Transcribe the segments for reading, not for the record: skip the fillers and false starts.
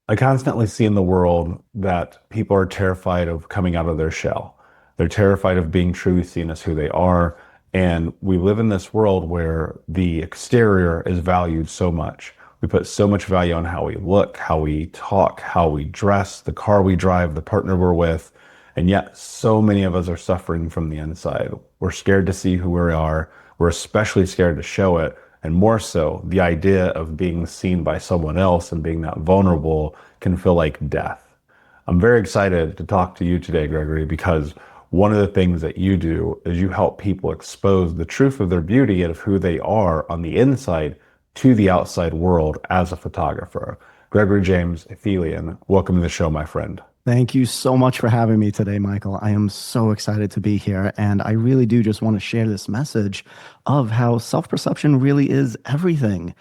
I constantly see in the world that people are terrified of coming out of their shell. They're terrified of being truly seen as who they are. And we live in this world where the exterior is valued so much. We put so much value on how we look, how we talk, how we dress, the car we drive, the partner we're with. And yet, so many of us are suffering from the inside. We're scared to see who we are. We're especially scared to show it. And more so, the idea of being seen by someone else and being that vulnerable can feel like death. I'm very excited to talk to you today, Gregory, because one of the things that you do is you help people expose the truth of their beauty and of who they are on the inside to the outside world as a photographer. Gregory James Thelian, welcome to the show, my friend. Thank you so much for having me today, Michael. I am so excited to be here. And I really do just want to share this message of how self-perception really is everything.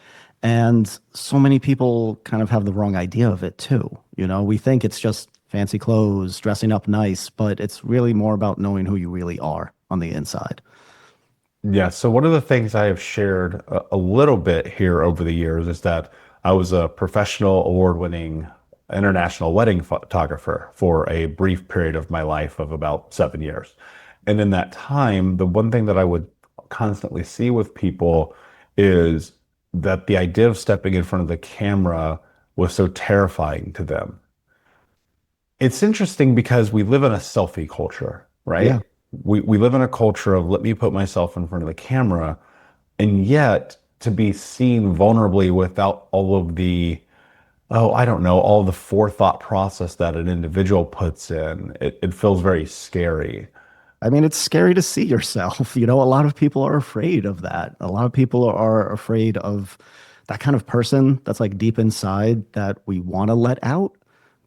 And so many people kind of have the wrong idea of it too. We think it's just fancy clothes, dressing up nice, but it's really more about knowing who you really are on the inside. Yeah, so one of the things I have shared a little bit here over the years is that I was a professional award-winning international wedding photographer for a brief period of my life of about 7 years. And in that time, the one thing that I would constantly see with people is that the idea of stepping in front of the camera was so terrifying to them. It's interesting because we live in a selfie culture, right? Yeah. We live in a culture of let me put myself in front of the camera, and yet to be seen vulnerably without all of the, oh, I don't know, all the forethought process that an individual puts in, it feels very scary. I mean, it's scary to see yourself. A lot of people are afraid of that. A lot of people are afraid of that kind of person that's like deep inside that we want to let out,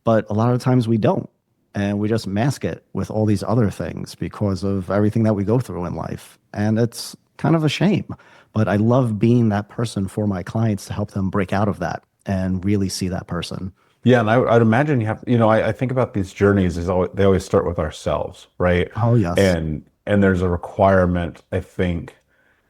but a lot of times we don't. And we just mask it with all these other things because of everything that we go through in life. And it's kind of a shame. But I love being that person for my clients to help them break out of that and really see that person. Yeah, and I'd imagine you have, I think about these journeys is always, they always start with ourselves, right? Oh, yes. And there's a requirement, I think,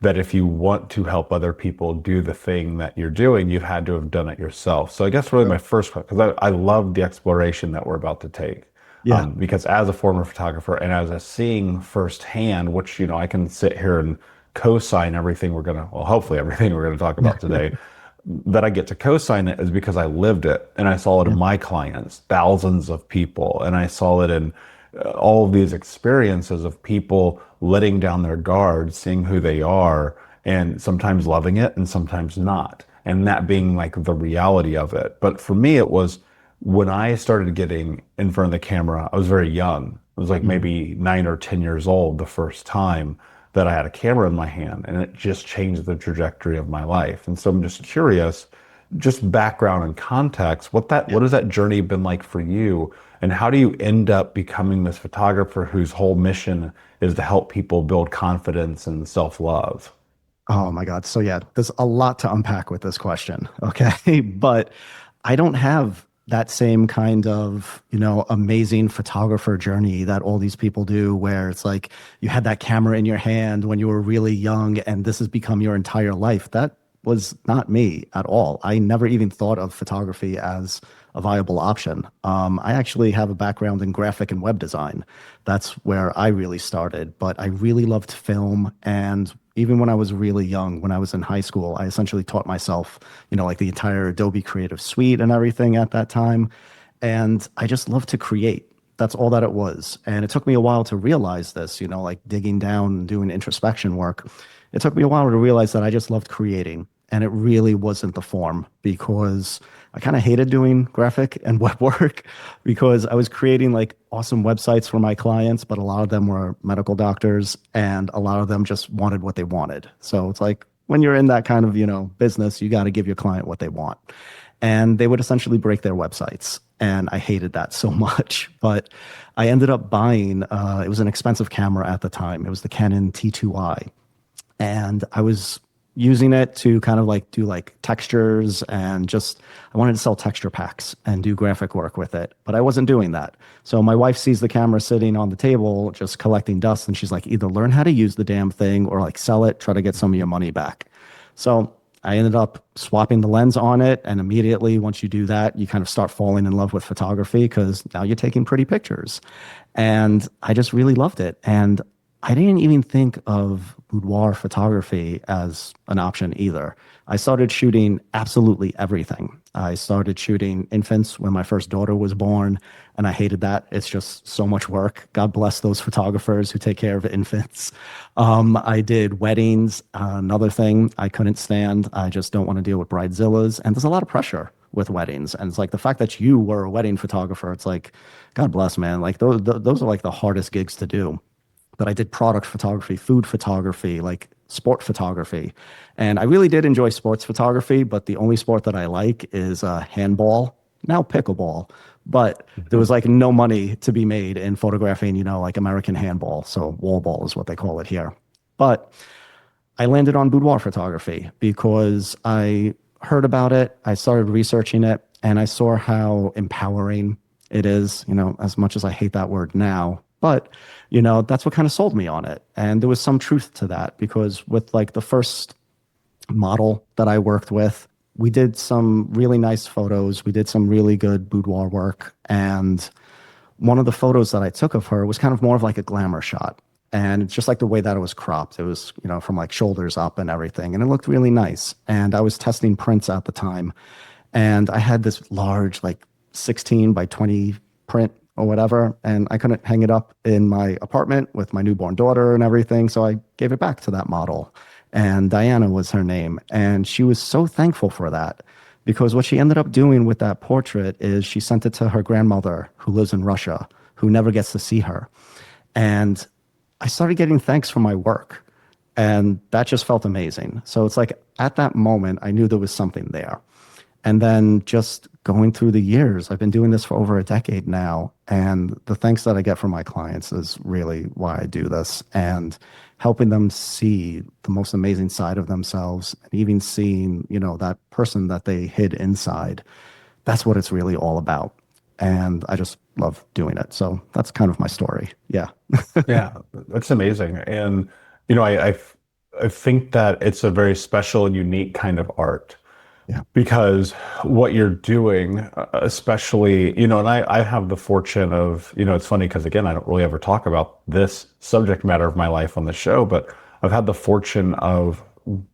that if you want to help other people do the thing that you're doing, you've had to have done it yourself. So I guess really my first question, because I love the exploration that we're about to take. Yeah. Because as a former photographer and as a seeing firsthand, which, I can sit here and co-sign everything well, hopefully everything we're going to talk about today, that I get to co-sign it is because I lived it and I saw it in Yeah. my clients, thousands of people, and I saw it in all of these experiences of people letting down their guard, seeing who they are, and sometimes loving it and sometimes not, and that being like the reality of it. But for me, it was when I started getting in front of the camera, I was very young. I was like Mhm. maybe 9 or 10 years old the first time that I had a camera in my hand, and it just changed the trajectory of my life. And so I'm just curious, just background and context, Yeah. what has that journey been like for you? And how do you end up becoming this photographer whose whole mission is to help people build confidence and self-love? Oh my God. So yeah, there's a lot to unpack with this question. Okay. But I don't have that same kind of, amazing photographer journey that all these people do, where it's like you had that camera in your hand when you were really young and this has become your entire life. That was not me at all. I never even thought of photography as a viable option. I actually have a background in graphic and web design. That's where I really started, but I really loved film. And even when I was really young, when I was in high school, I essentially taught myself, like the entire Adobe Creative Suite and everything at that time. And I just loved to create. That's all that it was. And it took me a while to realize this, like digging down and doing introspection work. It took me a while to realize that I just loved creating. And it really wasn't the form because I kind of hated doing graphic and web work because I was creating like awesome websites for my clients, but a lot of them were medical doctors and a lot of them just wanted what they wanted. So it's like when you're in that kind of, business, you got to give your client what they want. And they would essentially break their websites. And I hated that so much. But I ended up buying, it was an expensive camera at the time. It was the Canon T2i. And I was using it to kind of like do like textures and just I wanted to sell texture packs and do graphic work with it, but I wasn't doing that. So my wife sees the camera sitting on the table just collecting dust and she's like, either learn how to use the damn thing or like sell it, try to get some of your money back. So I ended up swapping the lens on it. And immediately, once you do that, you kind of start falling in love with photography because now you're taking pretty pictures. And I just really loved it. And I didn't even think of boudoir photography as an option either. I started shooting absolutely everything. I started shooting infants when my first daughter was born, and I hated that. It's just so much work. God bless those photographers who take care of infants. I did weddings, another thing I couldn't stand. I just don't want to deal with bridezillas, and there's a lot of pressure with weddings. And it's like the fact that you were a wedding photographer, it's like, God bless, man. Like those are like the hardest gigs to do. But I did product photography, food photography, like sport photography. And I really did enjoy sports photography, but the only sport that I like is handball, now pickleball. But there was like no money to be made in photographing, like American handball. So wall ball is what they call it here. But I landed on boudoir photography because I heard about it, I started researching it, and I saw how empowering it is, as much as I hate that word now. But, that's what kind of sold me on it. And there was some truth to that because with like the first model that I worked with, we did some really nice photos. We did some really good boudoir work. And one of the photos that I took of her was kind of more of like a glamour shot. And it's just like the way that it was cropped. It was, from like shoulders up and everything. And it looked really nice. And I was testing prints at the time. And I had this large, like 16 by 20 print or whatever. And I couldn't hang it up in my apartment with my newborn daughter and everything. So I gave it back to that model. And Diana was her name. And she was so thankful for that because what she ended up doing with that portrait is she sent it to her grandmother who lives in Russia, who never gets to see her. And I started getting thanks for my work. And that just felt amazing. So it's like at that moment, I knew there was something there. And then just going through the years, I've been doing this for over a decade now. And the thanks that I get from my clients is really why I do this. And helping them see the most amazing side of themselves and even seeing, that person that they hid inside. That's what it's really all about. And I just love doing it. So that's kind of my story. Yeah. Yeah, that's amazing. And, I think that it's a very special and unique kind of art Yeah. because what you're doing, especially, and I have the fortune of, it's funny because again, I don't really ever talk about this subject matter of my life on the show, but I've had the fortune of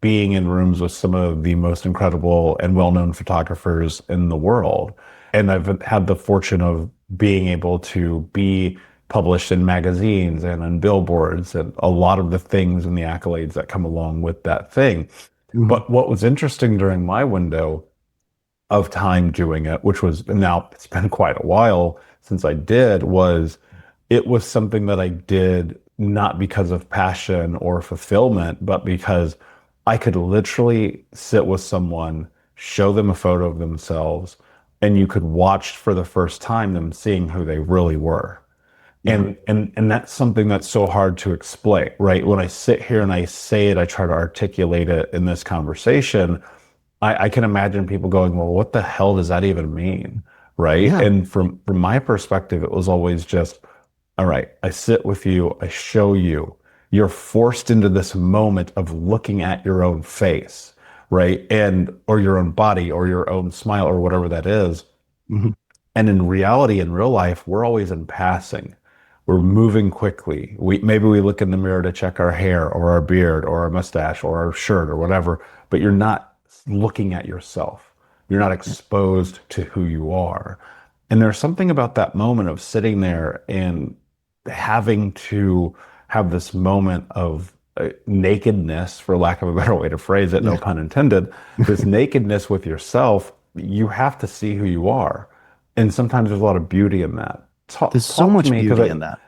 being in rooms with some of the most incredible and well-known photographers in the world. And I've had the fortune of being able to be published in magazines and on billboards and a lot of the things and the accolades that come along with that thing. Mhm. But what was interesting during my window of time doing it, which was now it's been quite a while since I did, was it was something that I did not because of passion or fulfillment, but because I could literally sit with someone, show them a photo of themselves, and you could watch for the first time them seeing who they really were. Yeah. And that's something that's so hard to explain, right? When I sit here and I say it, I try to articulate it in this conversation. I can imagine people going, well, what the hell does that even mean? Right. Yeah. And from my perspective, it was always just, all right, I sit with you, I show you, you're forced into this moment of looking at your own face, right? And or your own body or your own smile or whatever that is. Mhm. And in reality, in real life, we're always in passing. We're moving quickly. Maybe we look in the mirror to check our hair or our beard or our mustache or our shirt or whatever, but you're not looking at yourself. You're not Yeah. exposed to who you are. And there's something about that moment of sitting there and having to have this moment of nakedness, for lack of a better way to phrase it, no Yeah. pun intended, this nakedness with yourself. You have to see who you are. And sometimes there's a lot of beauty in that. There's so Talk to much me because beauty in that.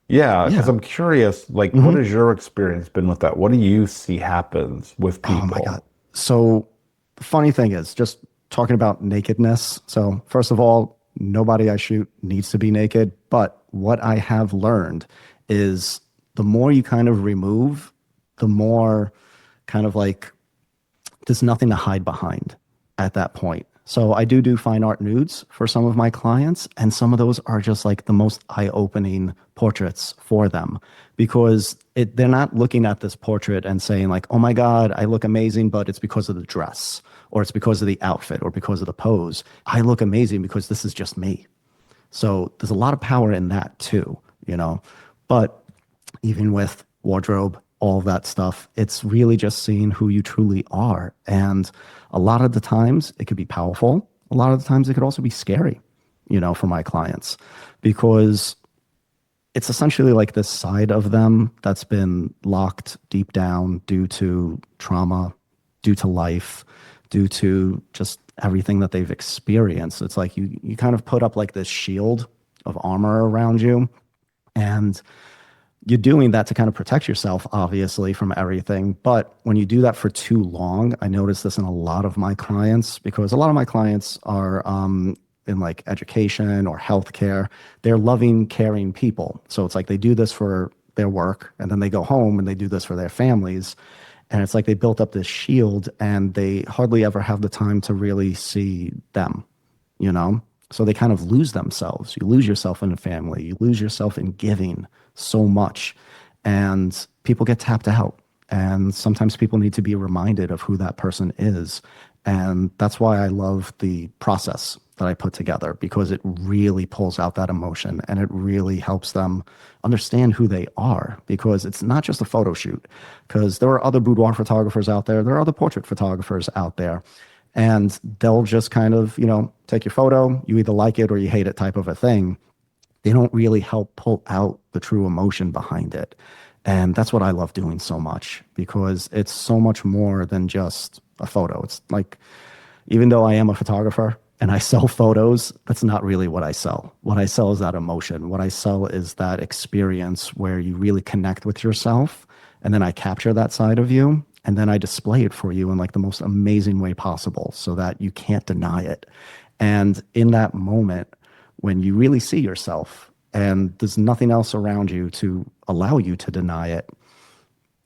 yeah, because Yeah. I'm curious, like, what Mhm. has your experience been with that? What do you see happens with Oh my God. people? So the funny thing is just talking about nakedness. So first of all, nobody I shoot needs to be naked. But what I have learned is the more you kind of remove, the more kind of like there's nothing to hide behind at that point. So I do fine art nudes for some of my clients, and some of those are just like the most eye-opening portraits for them because they're not looking at this portrait and saying like, "Oh my God, I look amazing," but it's because of the dress, or it's because of the outfit, or because of the pose. I look amazing because this is just me. So there's a lot of power in that too, you know. But even with wardrobe, all of that stuff, it's really just seeing who you truly are. And a lot of the times it could be powerful. A lot of the times it could also be scary, you know, for my clients, because it's essentially like this side of them that's been locked deep down due to trauma, due to life, due to just everything that they've experienced. It's like you kind of put up like this shield of armor around you, and you're doing that to kind of protect yourself, obviously, from everything. But when you do that for too long, I notice this in a lot of my clients because a lot of my clients are in like education or healthcare. They're loving, caring people. So it's like they do this for their work and then they go home and they do this for their families. And it's like they built up this shield and they hardly ever have the time to really see them, you know? So they kind of lose themselves. You lose yourself in a family, you lose yourself in giving so much, and people get tapped out. And sometimes people need to be reminded of who that person is. And that's why I love the process that I put together because it really pulls out that emotion and it really helps them understand who they are because it's not just a photo shoot. Because there are other boudoir photographers out there, there are other portrait photographers out there, and they'll just kind of, you know, take your photo, you either like it or you hate it type of a thing. They don't really help pull out the true emotion behind it. And that's what I love doing so much because it's so much more than just a photo. It's like, even though I am a photographer and I sell photos, that's not really what I sell. What I sell is that emotion. What I sell is that experience where you really connect with yourself. And then I capture that side of you and then I display it for you in like the most amazing way possible so that you can't deny it. And in that moment, when you really see yourself and there's nothing else around you to allow you to deny it,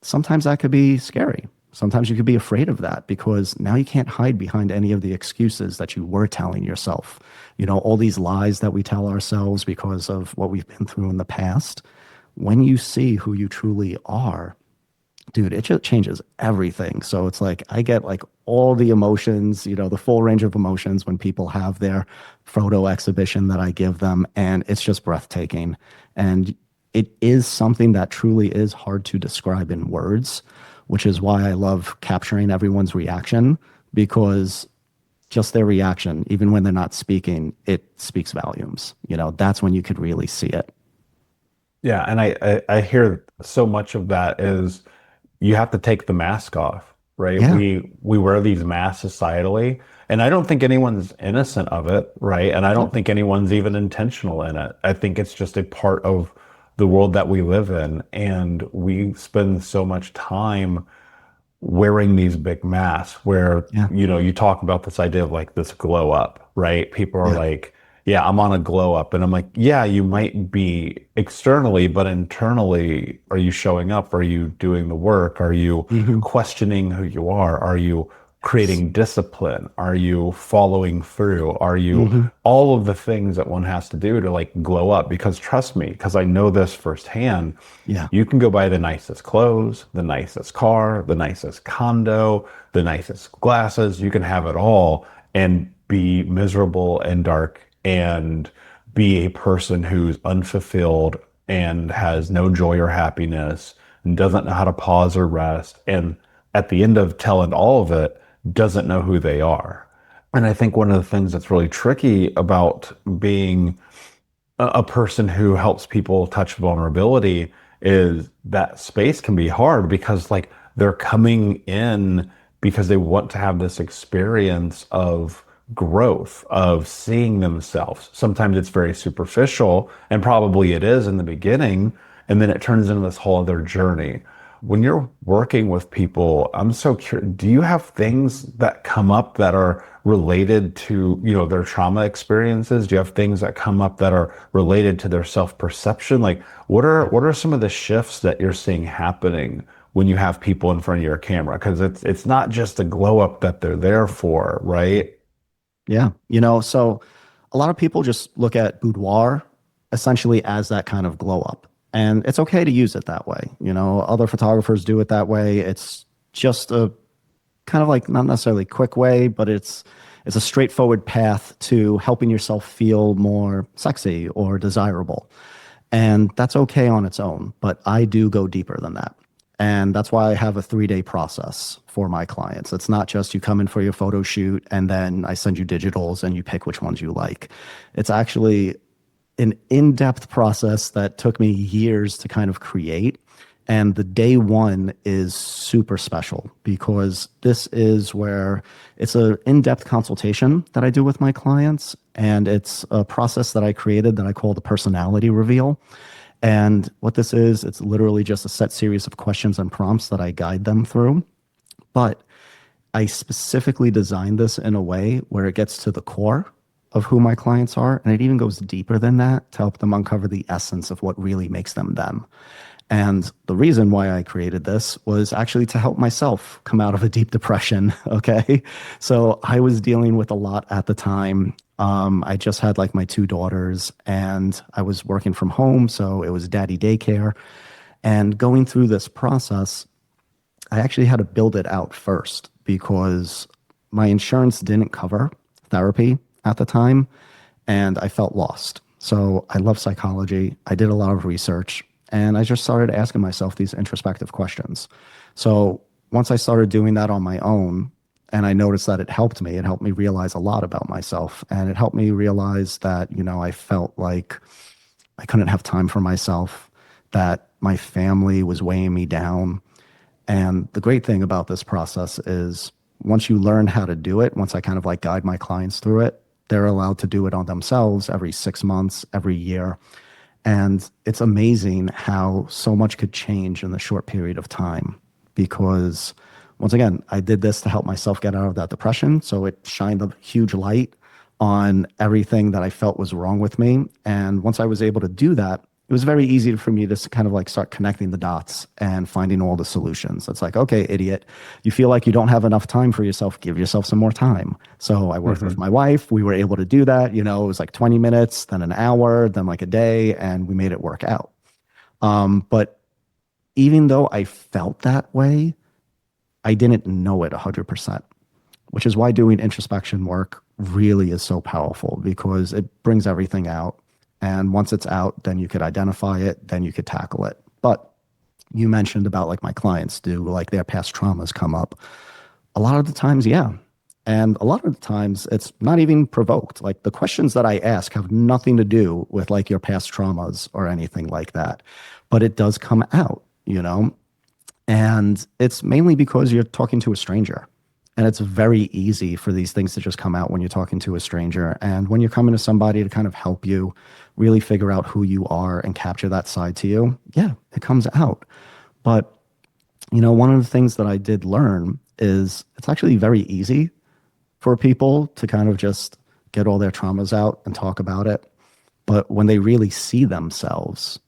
sometimes that could be scary. Sometimes you could be afraid of that because now you can't hide behind any of the excuses that you were telling yourself. You know, all these lies that we tell ourselves because of what we've been through in the past. When you see who you truly are, dude, it just changes everything. So it's like I get like all the emotions, you know, the full range of emotions when people have their photo exhibition that I give them, and it's just breathtaking. And it is something that truly is hard to describe in words, which is why I love capturing everyone's reaction because just their reaction, even when they're not speaking, it speaks volumes. You know, that's when you could really see it. Yeah, and I hear so much of that is you have to take the mask off, right? Yeah. We wear these masks societally, and I don't think anyone's innocent of it, right? And I don't No. think anyone's even intentional in it. I think it's just a part of the world that we live in, and we spend so much time wearing these big masks where, Yeah. you know, you talk about this idea of like this glow up, right? People are Yeah. like, yeah, I'm on a glow up. And I'm like, yeah, you might be externally, but internally, are you showing up? Are you doing the work? Are you Hmm. questioning who you are? Are you creating discipline? Are you following through? Are you Hmm. all of the things that one has to do to like glow up? Because trust me, because I know this firsthand, Yeah. you can go buy the nicest clothes, the nicest car, the nicest condo, the nicest glasses. You can have it all and be miserable and dark and be a person who's unfulfilled and has no joy or happiness and doesn't know how to pause or rest. And at the end of telling all of it, doesn't know who they are. And I think one of the things that's really tricky about being a person who helps people touch vulnerability is that space can be hard because like they're coming in because they want to have this experience of growth, of seeing themselves. Sometimes it's very superficial, and probably it is in the beginning, and then it turns into this whole other journey. When you're working with people, I'm so curious, do you have things that come up that are related to, you know, their trauma experiences? Do you have things that come up that are related to their self-perception? Like what are some of the shifts that you're seeing happening when you have people in front of your camera? Because it's not just a glow up that they're there for, right? Yeah. So a lot of people just look at boudoir essentially as that kind of glow up. And it's okay to use it that way. Other photographers do it that way. It's just a kind of like not necessarily quick way, but it's a straightforward path to helping yourself feel more sexy or desirable. And that's okay on its own, but I do go deeper than that. And that's why I have a 3-day process for my clients. It's not just you come in for your photo shoot and then I send you digitals and you pick which ones you like. It's actually an in-depth process that took me years to kind of create. And the day one is super special because this is where it's an in-depth consultation that I do with my clients. And it's a process that I created that I call the personality reveal. And what this is, it's literally just a set series of questions and prompts that I guide them through. But I specifically designed this in a way where it gets to the core of who my clients are. And it even goes deeper than that to help them uncover the essence of what really makes them them. And the reason why I created this was actually to help myself come out of a deep depression. Okay. So I was dealing with a lot at the time. I just had like my 2 daughters and I was working from home. So it was daddy daycare. And going through this process, I actually had to build it out first because my insurance didn't cover therapy at the time and I felt lost. So I love psychology. I did a lot of research and I just started asking myself these introspective questions. So once I started doing that on my own, and I noticed that it helped me realize a lot about myself. And it helped me realize that, I felt like I couldn't have time for myself, that my family was weighing me down. And the great thing about this process is once you learn how to do it, once I kind of like guide my clients through it, they're allowed to do it on themselves every 6 months, every year. And it's amazing how so much could change in the short period of time. Because once again, I did this to help myself get out of that depression. So it shined a huge light on everything that I felt was wrong with me. And once I was able to do that, it was very easy for me to kind of like start connecting the dots and finding all the solutions. It's like, okay, idiot, you feel like you don't have enough time for yourself. Give yourself some more time. So I worked with Hmm. my wife. We were able to do that. It was like 20 minutes, then an hour, then like a day, and we made it work out. But even though I felt that way, I didn't know it 100%, which is why doing introspection work really is so powerful because it brings everything out. And once it's out, then you could identify it, then you could tackle it. But you mentioned about like my clients do, like their past traumas come up. A lot of the times, yeah. And a lot of the times it's not even provoked. Like the questions that I ask have nothing to do with like your past traumas or anything like that. But it does come out. And it's mainly because you're talking to a stranger. And it's very easy for these things to just come out when you're talking to a stranger. And when you're coming to somebody to kind of help you really figure out who you are and capture that side to you, yeah, it comes out. But, one of the things that I did learn is it's actually very easy for people to kind of just get all their traumas out and talk about it. But when they really see themselves,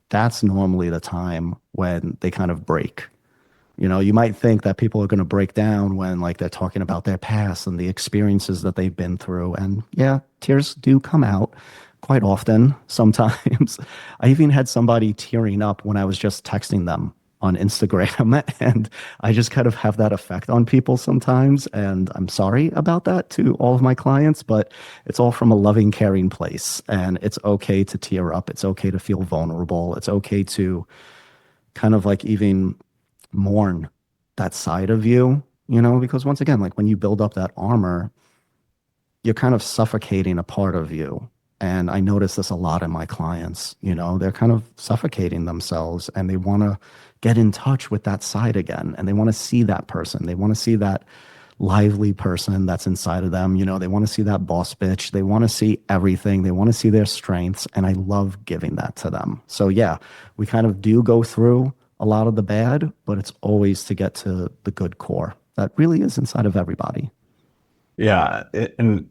that's normally the time when they kind of break. You might think that people are going to break down when like they're talking about their past and the experiences that they've been through. And yeah, tears do come out quite often sometimes. I even had somebody tearing up when I was just texting them on Instagram and I just kind of have that effect on people sometimes and I'm sorry about that to all of my clients, but it's all from a loving, caring place and it's okay to tear up. It's okay to feel vulnerable. It's okay to kind of like even mourn that side of you, because once again, like when you build up that armor, you're kind of suffocating a part of you. And I notice this a lot in my clients, they're kind of suffocating themselves and they want to get in touch with that side again. And they want to see that person. They want to see that lively person that's inside of them. They want to see that boss bitch. They want to see everything. They want to see their strengths. And I love giving that to them. So yeah, we kind of do go through a lot of the bad, but it's always to get to the good core that really is inside of everybody. Yeah, and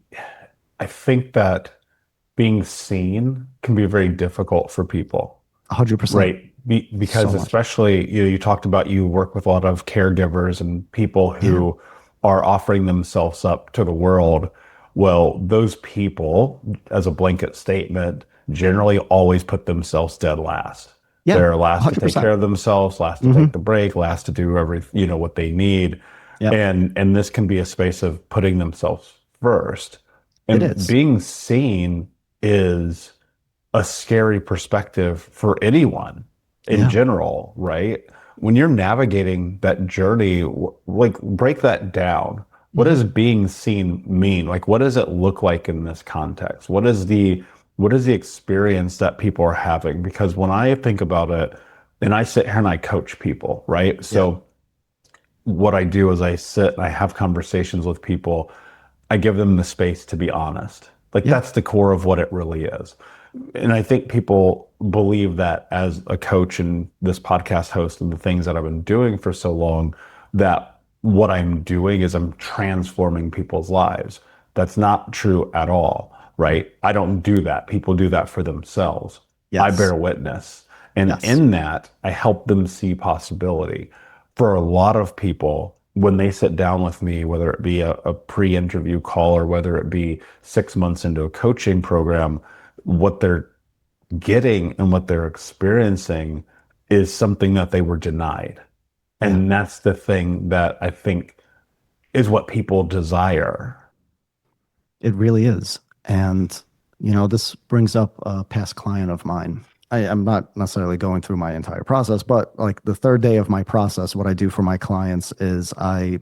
I think that being seen can be very difficult for people, 100%. right? Because So much. especially, you talked about you work with a lot of caregivers and people Yeah. who are offering themselves up to the world. Well, those people, as a blanket statement, generally always put themselves dead last. Yeah, They're last to take care 100%. of themselves, last to take Hmm. the break, last to do what they need. Yep, And this can be a space of putting themselves first. it And is. being seen is a scary perspective for anyone in Yeah. general, right? When you're navigating that journey, like break that down. What Hmm. does being seen mean? Like, what does it look like in this context? What is the experience that people are having? Because when I think about it, and I sit here and I coach people, right? Yeah. So what I do is I sit and I have conversations with people. I give them the space to be honest. Like Yeah. that's the core of what it really is. And I think people believe that as a coach and this podcast host and the things that I've been doing for so long, that what I'm doing is I'm transforming people's lives. That's not true at all, right? I don't do that. People do that for themselves. I Yes. bear witness. And Yes. in that, I help them see possibility. For a lot of people, when they sit down with me, whether it be a pre-interview call or whether it be 6 months into a coaching program, what they're getting and what they're experiencing is something that they were denied. Yeah. And that's the thing that I think is what people desire. It really is. And, this brings up a past client of mine. I'm not necessarily going through my entire process, but like the third day of my process, what I do for my clients is I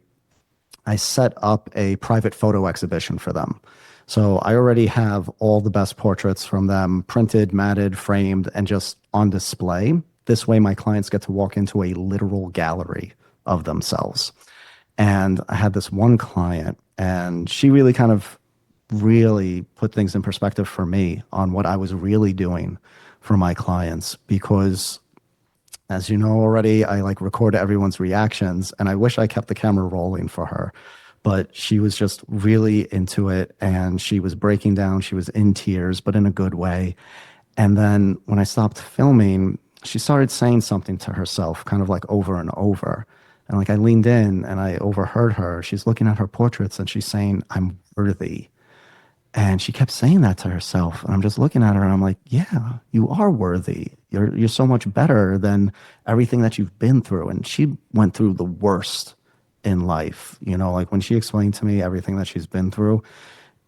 set up a private photo exhibition for them. So I already have all the best portraits from them printed, matted, framed, and just on display. This way, my clients get to walk into a literal gallery of themselves. And I had this one client, and she really kind of really put things in perspective for me on what I was really doing for my clients because as you know already, I like record everyone's reactions and I wish I kept the camera rolling for her. But she was just really into it and she was breaking down. She was in tears, but in a good way. And then when I stopped filming, she started saying something to herself, kind of like over and over. And like I leaned in and I overheard her. She's looking at her portraits and she's saying, I'm worthy. And she kept saying that to herself. And I'm just looking at her and I'm like, yeah, you are worthy. You're so much better than everything that you've been through. And she went through the worst in life. Like when she explained to me everything that she's been through,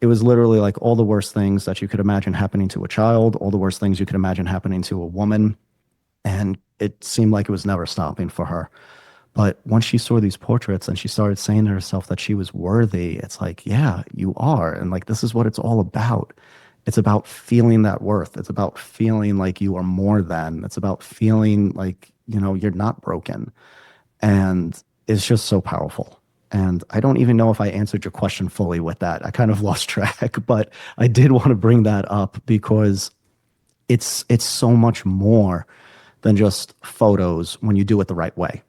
it was literally like all the worst things that you could imagine happening to a child, all the worst things you could imagine happening to a woman. And it seemed like it was never stopping for her. But once she saw these portraits and she started saying to herself that she was worthy, it's like, yeah, you are. And like, this is what it's all about. It's about feeling that worth. It's about feeling like you are more than. It's about feeling like, you're not broken. And it's just so powerful. And I don't even know if I answered your question fully with that. I kind of lost track, but I did want to bring that up because it's so much more than just photos when you do it the right way,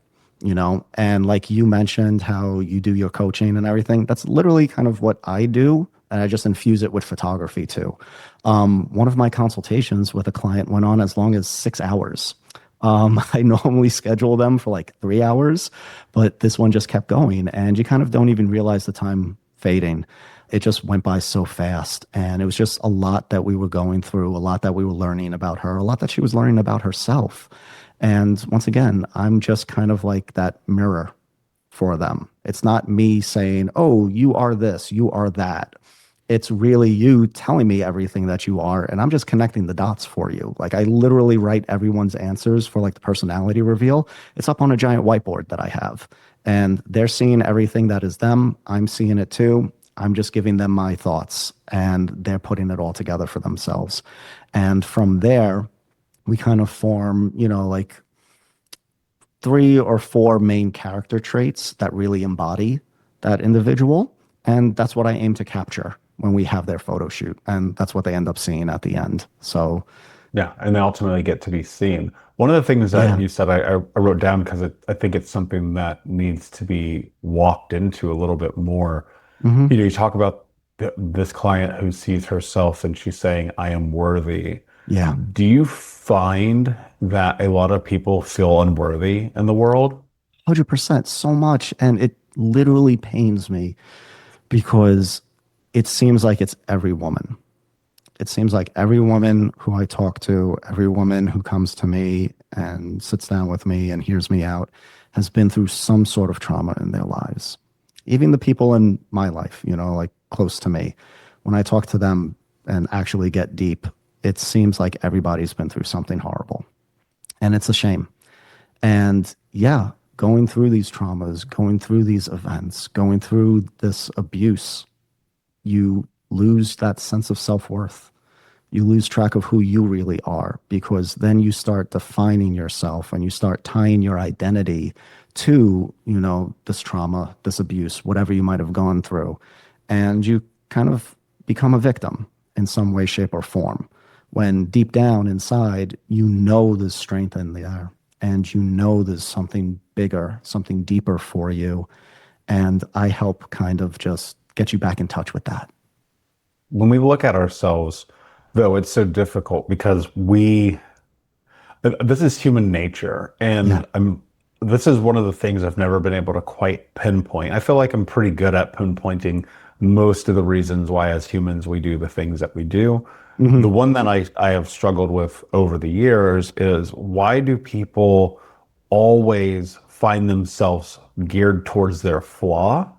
and like you mentioned how you do your coaching and everything, that's literally kind of what I do, and I just infuse it with photography too. One of my consultations with a client went on as long as 6 hours. I normally schedule them for like 3 hours, but this one just kept going and you kind of don't even realize the time fading. It just went by so fast. And it was just a lot that we were going through, a lot that we were learning about her, a lot that she was learning about herself. And once again, I'm just kind of like that mirror for them. It's not me saying, oh, you are this, you are that. It's really you telling me everything that you are, and I'm just connecting the dots for you. Like I literally write everyone's answers for like the personality reveal. It's up on a giant whiteboard that I have, and they're seeing everything that is them. I'm seeing it too. I'm just giving them my thoughts, and they're putting it all together for themselves. And from there, we kind of form, like 3 or 4 main character traits that really embody that individual. And that's what I aim to capture when we have their photo shoot. And that's what they end up seeing at the end. So, Yeah, and they ultimately get to be seen. One of the things that yeah. you said, I wrote down because I think it's something that needs to be walked into a little bit more. Hmm. You talk about this client who sees herself and she's saying, I am worthy. Yeah. Do you find that a lot of people feel unworthy in the world? 100%. So much. And it literally pains me because it seems like it's every woman. It seems like every woman who I talk to, every woman who comes to me and sits down with me and hears me out has been through some sort of trauma in their lives. Even the people in my life, like close to me, when I talk to them and actually get deep, it seems like everybody's been through something horrible. And it's a shame. And yeah, going through these traumas, going through these events, going through this abuse, you lose that sense of self-worth. You lose track of who you really are, because then you start defining yourself and you start tying your identity to, this trauma, this abuse, whatever you might have gone through. And you kind of become a victim in some way, shape, or form. When deep down inside, there's strength in there, and there's something bigger, something deeper for you. And I help kind of just get you back in touch with that. When we look at ourselves, though, it's so difficult because this is human nature. Yeah. And this is one of the things I've never been able to quite pinpoint. I feel like I'm pretty good at pinpointing most of the reasons why, as humans, we do the things that we do. Hmm. The one that I have struggled with over the years is, why do people always find themselves geared towards their flaw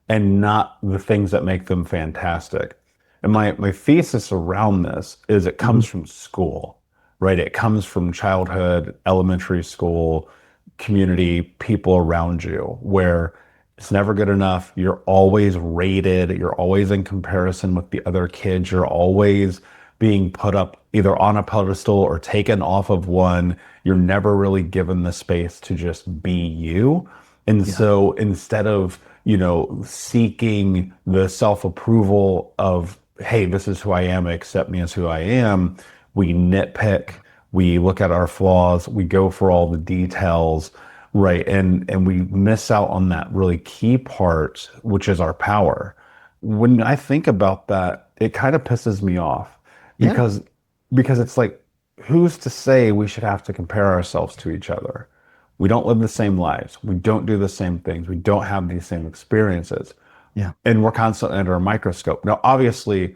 and not the things that make them fantastic? And my thesis around this is, it Hmm. comes from school, right? It comes from childhood, elementary school, community, people around you, where it's never good enough. You're always rated. You're always in comparison with the other kids. You're always being put up either on a pedestal or taken off of one. You're never really given the space to just be you. And Yeah. so instead of, seeking the self-approval of, hey, this is who I am, accept me as who I am, we nitpick, we look at our flaws, we go for all the details, right? And we miss out on that really key part, which is our power. When I think about that, it kind of pisses me off, Yeah. because it's like, who's to say we should have to compare ourselves to each other? We don't live the same lives. We don't do the same things. We don't have these same experiences. Yeah. And we're constantly under a microscope. Now, obviously,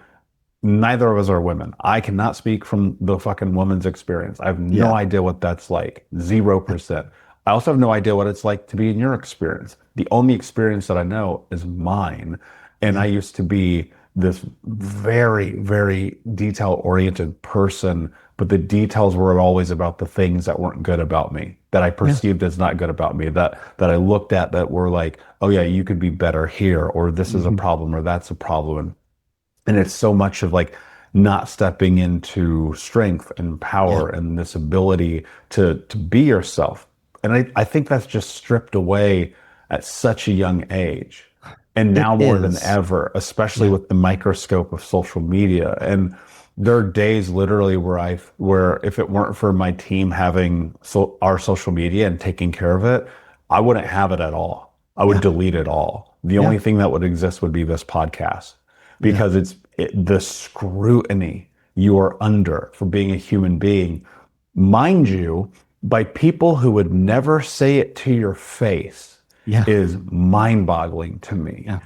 neither of us are women. I cannot speak from the fucking woman's experience. I have no Yeah. idea what that's like. 0%. I also have no idea what it's like to be in your experience. The only experience that I know is mine. And Yeah. I used to be this very, very detail oriented person, but the details were always about the things that weren't good about me, that I Yeah. perceived as not good about me, that I looked at that were like, oh yeah, you could be better here, or this is a Hmm. problem, or that's a problem. And it's so much of like not stepping into strength and Yeah. power and this ability to be yourself. And I think that's just stripped away at such a young age. And It now more than is. ever, especially Yeah. with the microscope of social media. And there are days literally where if it weren't for my team having our social media and taking care of it, I wouldn't have it at all. I would Yeah. delete it all. The Yeah. only thing that would exist would be this podcast, Yeah. because the scrutiny you are under for being a human being, mind you, by people who would never say it to your face, Yeah. is mind-boggling to me. Yeah.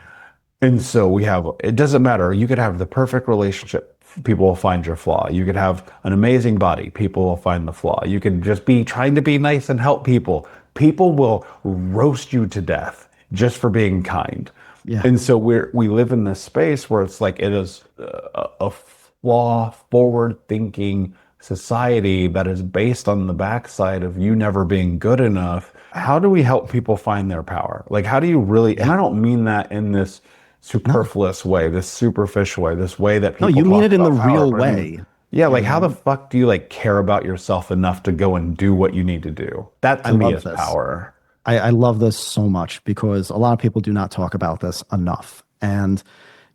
And so it doesn't matter. You could have the perfect relationship. People will find your flaw. You could have an amazing body. People will find the flaw. You could just be trying to be nice and help people. People will roast you to death just for being kind. Yeah. And so we live in this space where it's like, it is a flaw forward thinking society that is based on the backside of you never being good enough. How do we help people find their power? Like, how do you really, and Yeah. I don't mean that in this No. superfluous way, this superficial way, this way that No, people you mean talk it in the about power, real but I mean, way, yeah, you like, how the know? fuck do you like care about yourself enough to go and do what you need to do? That I to me love is this. power. I love this so much because a lot of people do not talk about this enough. And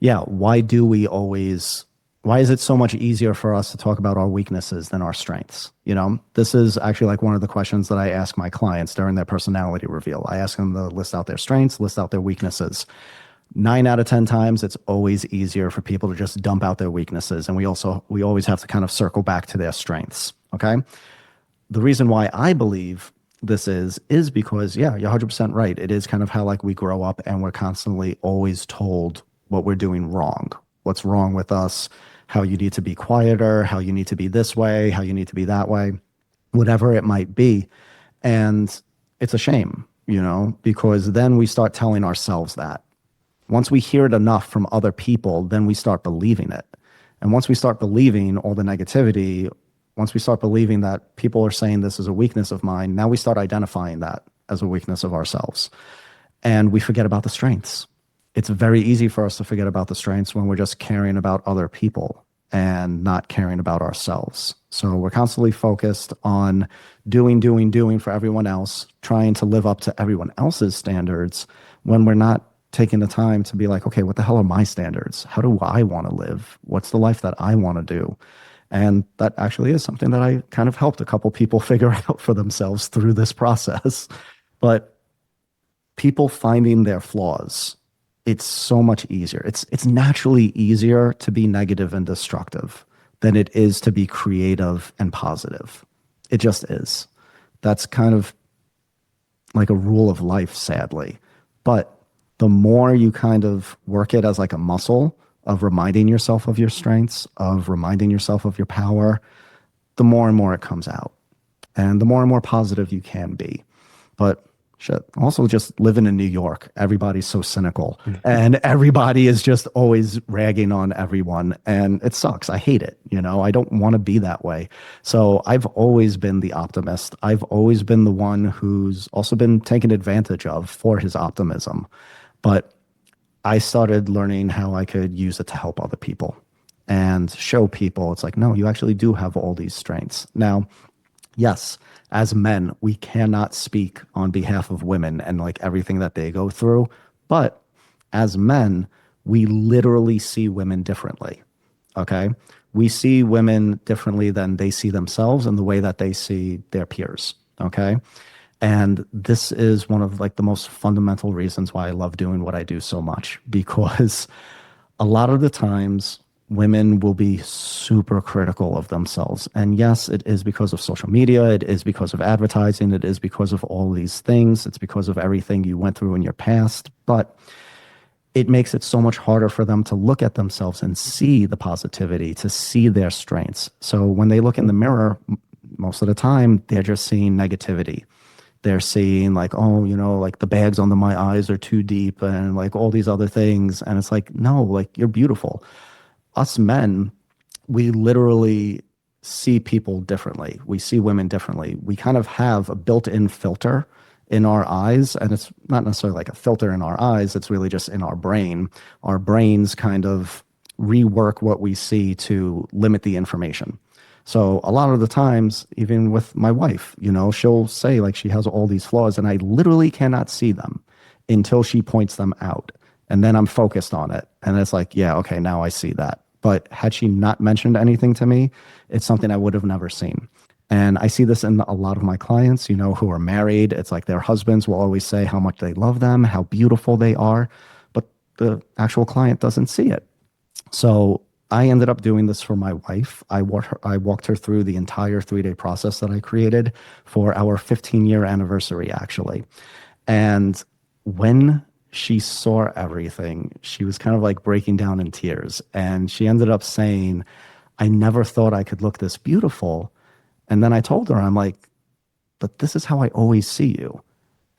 yeah, why is it so much easier for us to talk about our weaknesses than our strengths? This is actually like one of the questions that I ask my clients during their personality reveal. I ask them to list out their strengths, list out their weaknesses. 9 out of 10 times, it's always easier for people to just dump out their weaknesses. And we always have to kind of circle back to their strengths. Okay. The reason why I believe this is because, yeah, you're 100% right. It is kind of how like we grow up and we're constantly always told what we're doing wrong, what's wrong with us, how you need to be quieter, how you need to be this way, how you need to be that way, whatever it might be. And it's a shame, because then we start telling ourselves that. Once we hear it enough from other people, then we start believing it. And once we start believing all the negativity, once we start believing that people are saying this is a weakness of mine, now we start identifying that as a weakness of ourselves. And we forget about the strengths. It's very easy for us to forget about the strengths when we're just caring about other people and not caring about ourselves. So we're constantly focused on doing for everyone else, trying to live up to everyone else's standards when we're not taking the time to be like, okay, what the hell are my standards? How do I want to live? What's the life that I want to do? And that actually is something that I kind of helped a couple people figure out for themselves through this process. But people finding their flaws, it's so much easier. It's naturally easier to be negative and destructive than it is to be creative and positive. It just is. That's kind of like a rule of life, sadly. But the more you kind of work it as like a muscle of reminding yourself of your strengths, of reminding yourself of your power, the more and more it comes out. And the more and more positive you can be. But shit, also just living in New York, everybody's so cynical and everybody is just always ragging on everyone. And it sucks. I hate it. I don't want to be that way. So I've always been the optimist. I've always been the one who's also been taken advantage of for his optimism. But I started learning how I could use it to help other people and show people it's like, no, you actually do have all these strengths. Now, yes, as men, we cannot speak on behalf of women and like everything that they go through. But as men, we literally see women differently. Okay. We see women differently than they see themselves and the way that they see their peers. Okay. And this is one of like the most fundamental reasons why I love doing what I do so much, because a lot of the times women will be super critical of themselves. And yes, it is because of social media. It is because of advertising. It is because of all these things. It's because of everything you went through in your past. But it makes it so much harder for them to look at themselves and see the positivity, to see their strengths. So when they look in the mirror, most of the time, they're just seeing negativity. They're seeing like, oh, like the bags under my eyes are too deep and like all these other things. And it's like, no, like you're beautiful. Us men, we literally see people differently. We see women differently. We kind of have a built-in filter in our eyes, and it's not necessarily like a filter in our eyes. It's really just in our brain. Our brains kind of rework what we see to limit the information. So a lot of the times, even with my wife, she'll say like she has all these flaws and I literally cannot see them until she points them out. And then I'm focused on it. And it's like, yeah, okay, now I see that. But had she not mentioned anything to me, it's something I would have never seen. And I see this in a lot of my clients, who are married. It's like their husbands will always say how much they love them, how beautiful they are, but the actual client doesn't see it. So I ended up doing this for my wife. I walked her through the entire 3-day process that I created for our 15-year anniversary, actually. And when she saw everything, she was kind of like breaking down in tears. And she ended up saying, I never thought I could look this beautiful. And then I told her, I'm like, but this is how I always see you.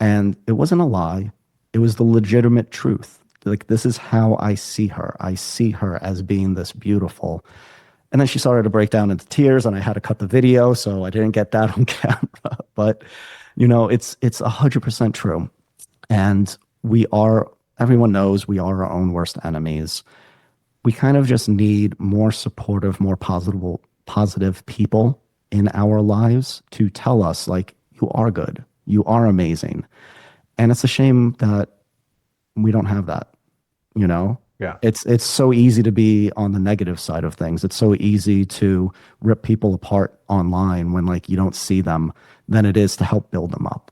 And it wasn't a lie. It was the legitimate truth. Like, this is how I see her. I see her as being this beautiful. And then she started to break down into tears and I had to cut the video. So I didn't get that on camera, but it's 100% true. And everyone knows we are our own worst enemies. We kind of just need more supportive, more positive people in our lives to tell us like, you are good, you are amazing. And it's a shame that we don't have that, Yeah. It's so easy to be on the negative side of things. It's so easy to rip people apart online when like you don't see them than it is to help build them up.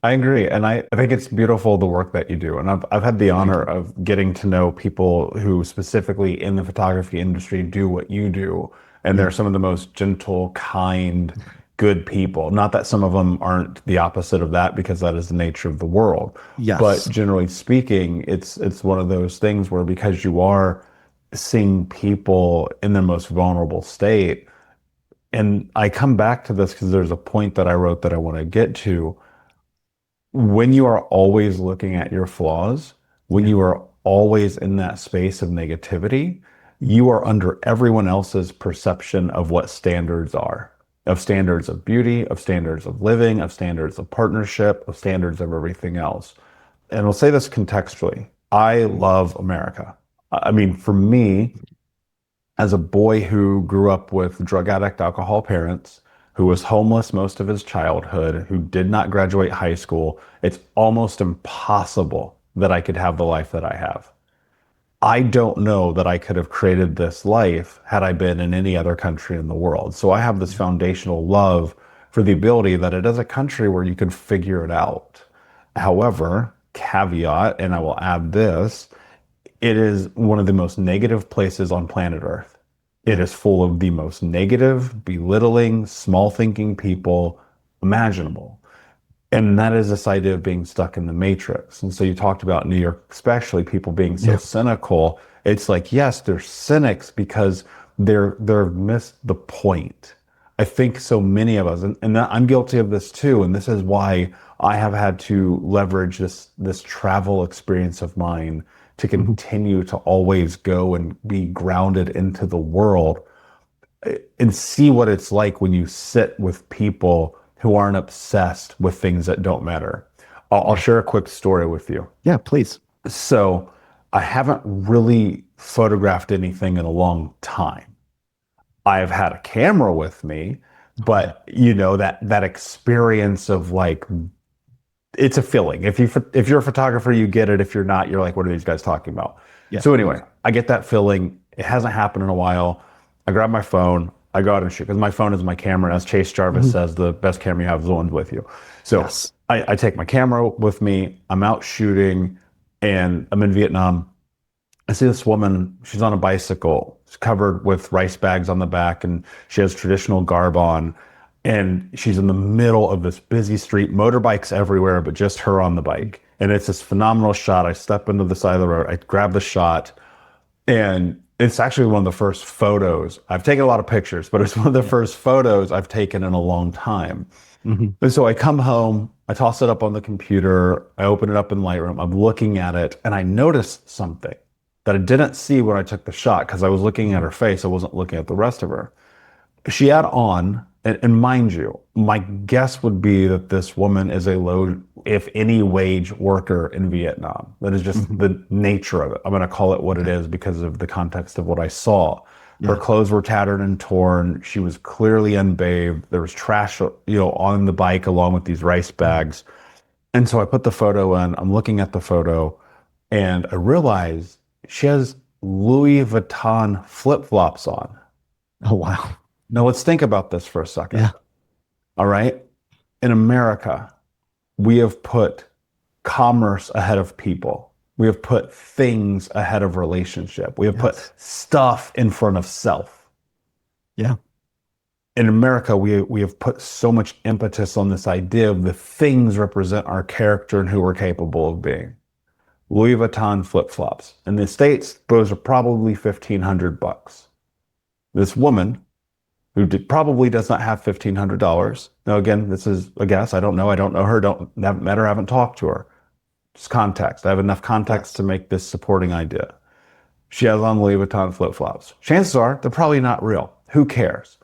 I agree. And I think it's beautiful the work that you do. And I've had the Thank honor you. of getting to know people who specifically in the photography industry do what you do. And Yeah. they're some of the most gentle, kind, good people. Not that some of them aren't the opposite of that, because that is the nature of the world. But Yes. generally speaking, it's one of those things where, because you are seeing people in their most vulnerable state, and I come back to this because there's a point that I wrote that I want to get to. When you are always looking at your flaws, when Yeah. you are always in that space of negativity, you are under everyone else's perception of what standards are, of standards of beauty, of standards of living, of standards of partnership, of standards of everything else. And I'll say this contextually. I love America. I mean, for me, as a boy who grew up with drug addict alcohol parents, who was homeless most of his childhood, who did not graduate high school, it's almost impossible that I could have the life that I have. I don't know that I could have created this life had I been in any other country in the world. So I have this Yeah. foundational love for the ability that it is a country where you can figure it out. However, caveat, and I will add this, it is one of the most negative places on planet Earth. It Yeah. is full of the most negative, belittling, small thinking people imaginable. And that is this idea of being stuck in the matrix. And so you talked about New York, especially people being so Yeah. cynical. It's like, yes, they're cynics because they're missed the point. I think so many of us, and I'm guilty of this too. And this is why I have had to leverage this travel experience of mine to Mhm. continue to always go and be grounded into the world and see what it's like when you sit with people who aren't obsessed with things that don't matter. I'll Yeah. share a quick story with you. Yeah, please. So, I haven't really photographed anything in a long time. I've had a camera with me, Okay. but that experience of like, it's a feeling. If you're a photographer, you get it. If you're not, you're like, what are these guys talking about? Yeah. So anyway, I get that feeling. It hasn't happened in a while. I grab my phone. I go out and shoot because my phone is my camera. As Chase Jarvis Mhm. says, the best camera you have is the one with you. So Yes. I take my camera with me. I'm out shooting, and I'm in Vietnam. I see this woman, she's on a bicycle. She's covered with rice bags on the back, and she has traditional garb on. And she's in the middle of this busy street, motorbikes everywhere, but just her on the bike. And it's this phenomenal shot. I step into the side of the road, I grab the shot, and it's actually one of the first photos. I've taken a lot of pictures, but it's one of the Yeah. first photos I've taken in a long time. Hmm. And so I come home, I toss it up on the computer, I open it up in Lightroom, I'm looking at it, and I noticed something that I didn't see when I took the shot because I was looking at her face. I wasn't looking at the rest of her. She had on, and mind you, my guess would be that this woman is a low, if any, wage worker in Vietnam. That is just Hmm. the nature of it. I'm going to call it what it Okay. is because of the context of what I saw. Her Yeah. clothes were tattered and torn. She was clearly unbathed. There was trash, on the bike along with these rice Yeah. bags. And so I put the photo in. I'm looking at the photo, and I realize she has Louis Vuitton flip-flops on. Oh, wow. Now let's think about this for a second. Yeah. All right. In America, we have put commerce ahead of people. We have put things ahead of relationship. We have put Yes. stuff in front of self. Yeah. In America, we have put so much impetus on this idea of the things represent our character and who we're capable of being. Louis Vuitton flip-flops. In the States, those are probably 1,500 bucks. This woman who probably does not have $1,500. Now, again, this is a guess. I don't know. I don't know her. Haven't met her. Haven't talked to her. Just context. I have enough context Yes. to make this supporting idea. She has on Louis Vuitton flip flops. Chances are they're probably not real. Who cares?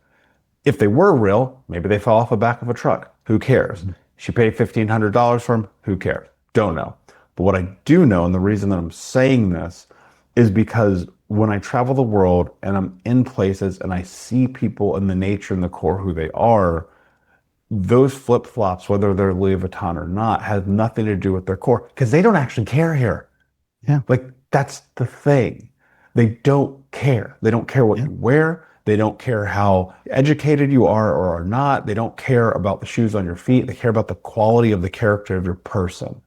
If they were real, maybe they fell off the back of a truck. Who cares? Mhm. She paid $1,500 for them. Who cares? Don't know. But what I do know, and the reason that I'm saying this, is because when I travel the world and I'm in places and I see people in the nature and the core who they are, those flip flops, whether they're Louis Vuitton or not, have nothing to do with their core because they don't actually care here. Yeah. Like, that's the thing. They don't care. They don't care what Yeah. you wear. They don't care how educated you are or are not. They don't care about the shoes on your feet. They care about the quality of the character of your person.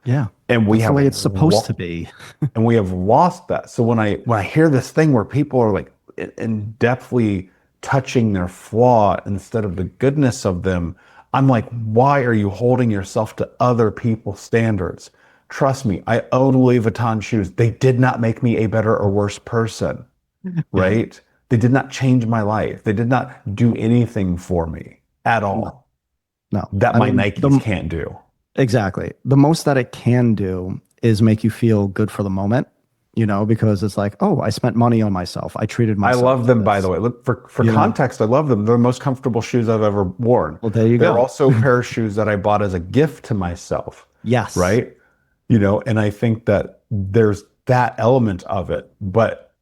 Yeah. And we That's the have way it's supposed to be. and we have lost that. So when I hear this thing where people are like in depthly touching their flaw instead of the goodness of them, I'm like, why are you holding yourself to other people's standards? Trust me, I own Louis Vuitton shoes. They did not make me a better or worse person, Yeah. right? They did not change my life. They did not do anything for me at No, all no. that I my mean, Nikes can't do. exactly. The most that it can do is make you feel good for the moment, because it's like, oh, I spent money on myself. I treated I myself love to them, by the this, way. Look, for you know? context, I love them. They're the most comfortable shoes I've ever worn. Well, there you They're go. also a pair of shoes that I bought as a gift to myself, Yes, right? And I think that there's that element of it. But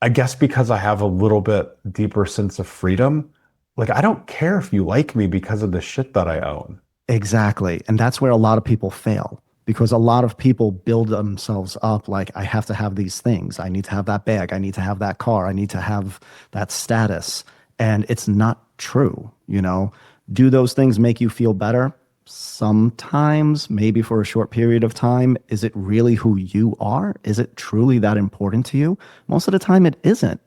I guess because I have a little bit deeper sense of freedom, like I don't care if you like me because of the shit that I own. exactly. And that's where a lot of people fail because a lot of people build themselves up like, I have to have these things. I need to have that bag. I need to have that car. I need to have that status. And it's not true. Do those things make you feel better? Sometimes, maybe for a short period of time. Is it really who you are? Is it truly that important to you? Most of the time, it isn't.